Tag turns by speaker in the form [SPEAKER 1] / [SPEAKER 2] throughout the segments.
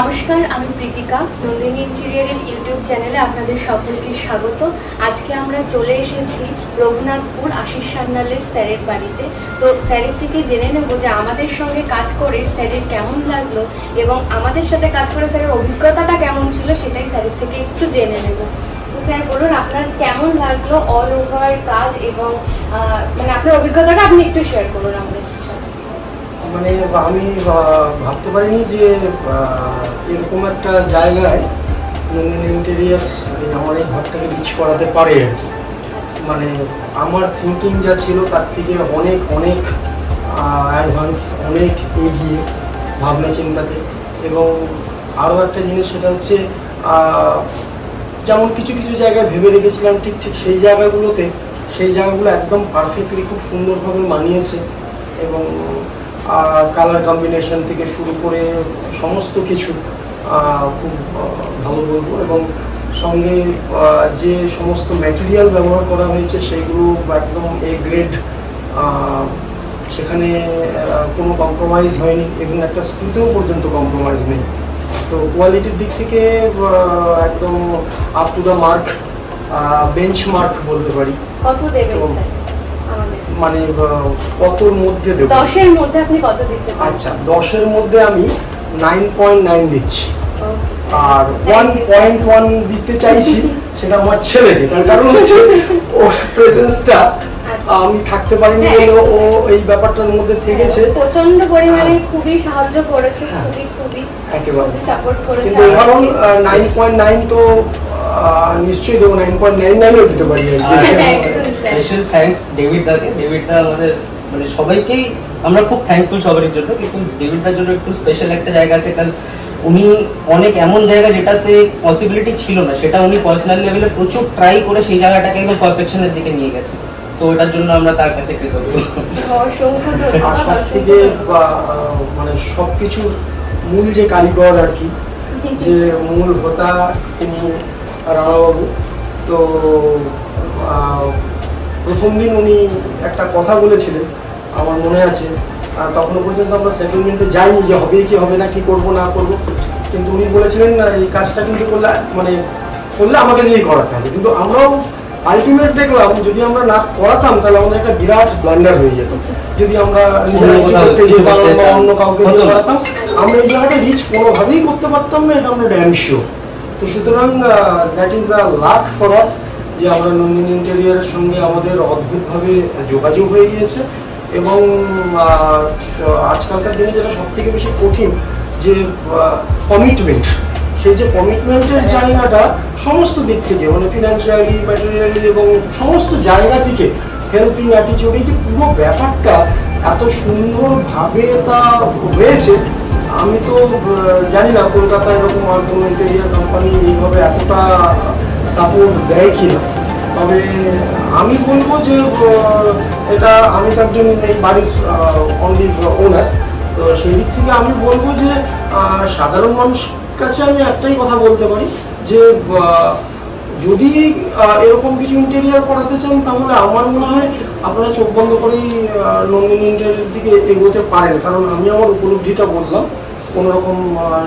[SPEAKER 1] নমস্কার, আমি প্রীতিকা। নন্দিনী ইন্টেরিয়রের ইউটিউব চ্যানেলে আপনাদের সকলকে স্বাগত। আজকে আমরা চলে এসেছি রঘুনাথপুর আশিস সান্যালের স্যারের বাড়িতে। তো স্যারের থেকে জেনে নেব যে আমাদের সঙ্গে কাজ করে স্যারের কেমন লাগলো এবং আমাদের সাথে কাজ করে স্যারের অভিজ্ঞতাটা কেমন ছিল সেটাই স্যারের থেকে একটু জেনে নেব। তো স্যার বলুন, আপনার কেমন লাগলো অল ওভার কাজ এবং মানে আপনার অভিজ্ঞতাটা আপনি একটু শেয়ার করুন আমাদের সাথে।
[SPEAKER 2] মানে আমি ভাবতে পারিনি যে এরকম একটা জায়গায় নন্দিনী ইন্টেরিয়ার আমার এই ঘরটাকে রিচ করাতে পারে আর কি। মানে আমার থিঙ্কিং যা ছিল তার থেকে অনেক অনেক অ্যাডভান্স, অনেক এগিয়ে ভাবনা চিন্তাতে। এবং আরও একটা জিনিস, সেটা হচ্ছে যেমন কিছু কিছু জায়গায় ভেবে রেখেছিলাম ঠিক ঠিক সেই জায়গাগুলো একদম পারফেক্টলি খুব সুন্দরভাবে মানিয়েছে। এবং কালার কম্বিনেশন থেকে শুরু করে সমস্ত কিছু খুব ভালো বলবো। এবং সঙ্গে যে সমস্ত ম্যাটেরিয়াল ব্যবহার করা হয়েছে সেগুলো একদম এ গ্রেড, সেখানে কোনো কম্প্রোমাইজ হয়নি, এবং একটা স্ক্রুতেও পর্যন্ত কম্প্রোমাইজ নেই। তো কোয়ালিটির দিক থেকে একদম up to the mark, bench mark বলতে পারি।
[SPEAKER 1] কত দেবেন স্যার?
[SPEAKER 2] মানে কতর মধ্যে দেব?
[SPEAKER 1] 10-এর মধ্যে আপনি কত দিতে পারেন?
[SPEAKER 2] আচ্ছা, 10-এর মধ্যে আমি 9.9 দিচ্ছি। আর 1.1 দিতে চাইছি সেটা আমার ছেলেকে, তার কারণ হচ্ছে ওর প্রেজেন্সটা আমি থাকতে পারিনি বলে ও এই ব্যাপারটার মধ্যে থেকেছে।
[SPEAKER 1] প্রচন্ড পরিমাণে খুবই সাহায্য করেছে, খুবই
[SPEAKER 2] একেবারে
[SPEAKER 1] সাপোর্ট করেছে।
[SPEAKER 2] কিন্তু ওভারঅল 9.9 তো নিশ্চয়ই দেবো, 9.99ও দিতে পারি।
[SPEAKER 3] স্পেশাল থ্যাঙ্কস ডেভিড দাকে। ডেভিড দা আমাদের মানে সবাইকেই আমরা খুব থ্যাঙ্কফুল সবারই জন্য, কিন্তু ডেভিড দার জন্য একটু স্পেশাল একটা জায়গা আছে, কারণ উনি অনেক এমন জায়গা যেটাতে পসিবিলিটি ছিল না সেটা উনি পার্সোনাল লেভেলে প্রচুর ট্রাই করে সেই জায়গাটাকে একদম পারফেকশনের দিকে নিয়ে গেছে। তো ওটার জন্য আমরা তার কাছে কৃতজ্ঞ।
[SPEAKER 2] আর সব থেকে মানে সব কিছুর মূল যে কারিগর আর কি, যে মূল হোতা তিনি রানাবাবু। তো প্রথম দিন উনি একটা কথা বলেছিলেন, আমার মনে আছে। আর তখনও পর্যন্ত আমরা সেটেলমেন্টে যাইনি যে হবে কি হবে না, কি করব না করব, কিন্তু উনি বলেছিলেন এই কাজটা কিন্তু করলে আমাকে দিয়েই করাতে হবে। কিন্তু আমরাও আলটিমেট দেখলাম যদি আমরা না করাতাম তাহলে আমাদের একটা বিরাট ব্লান্ডার হয়ে যেত। যদি আমরা নিজেরা কিছু করতে যেতাম বা অন্য কাউকে দিয়ে করাতাম, আমরা এই জায়গাটা রিচ কোনোভাবেই করতে পারতাম না, এটা আমরা ড্যাম শিওর। তো সুতরাং that is a luck for us যে আমরা নন্দিনী ইন্টেরিয়ারের সঙ্গে আমাদের অদ্ভুতভাবে যোগাযোগ হয়ে গিয়েছে। এবং আজকালকার দিনে যেটা সব থেকে বেশি কঠিন, যে কমিটমেন্ট, সেই যে কমিটমেন্টের জায়গাটা সমস্ত দিক থেকে, মানে ফিনান্সিয়ালি, ম্যাটেরিয়ালি এবং সমস্ত জায়গা থেকে হেল্পিং অ্যাটিটিউড, এই যে পুরো ব্যাপারটা এত সুন্দরভাবে তা হয়েছে। আমি তো জানি না কলকাতায় এরকম আর কোনো ইন্টেরিয়ার কোম্পানি এইভাবে এতটা সাপোর্ট দেয় কিনা। তবে আমি বলবো যে এটা আমি তো একজন এই বাড়ির অনলি ওনার, তো সেই দিক থেকে আমি বলবো যে সাধারণ মানুষ কাছে আমি একটাই কথা বলতে পারি যে যদি এরকম কিছু ইন্টেরিয়ার করাতে চান তাহলে আমার মনে হয় আপনারা চোখ বন্ধ করেই নন্দিনী ইন্টেরিয়ারের দিকে এগোতে পারেন। কারণ আমি আমার উপলব্ধিটা বললাম, কোনোরকম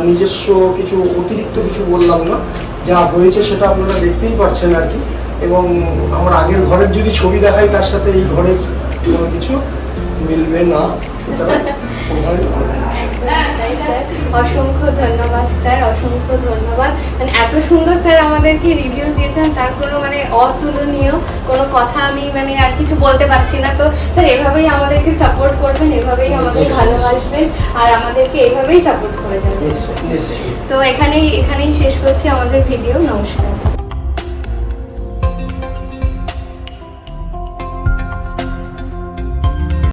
[SPEAKER 2] নিজস্ব কিছু অতিরিক্ত কিছু বললাম না, যা হয়েছে সেটা আপনারা দেখতেই পাচ্ছেন আর কি। এবং আমার আগের ঘরের যদি ছবি দেখাই তার সাথে এই ঘরের কোনো কিছু মিলবে না।
[SPEAKER 1] অসংখ্য ধন্যবাদ স্যার, অসংখ্য ধন্যবাদ। মানে এত সুন্দর স্যার আমাদেরকে রিভিউ দিয়েছেন, তার কোনো মানে অতুলনীয় কোনো কথা আমি মানে আর কিছু বলতে পারছি না। তো স্যার এভাবেই আমাদেরকে সাপোর্ট করবেন, এভাবেই আমাদের ভালোবাসবেন আর আমাদেরকে এভাবেই সাপোর্ট করে যাবেন। তো এখানেই শেষ করছি আমাদের ভিডিও। নমস্কার।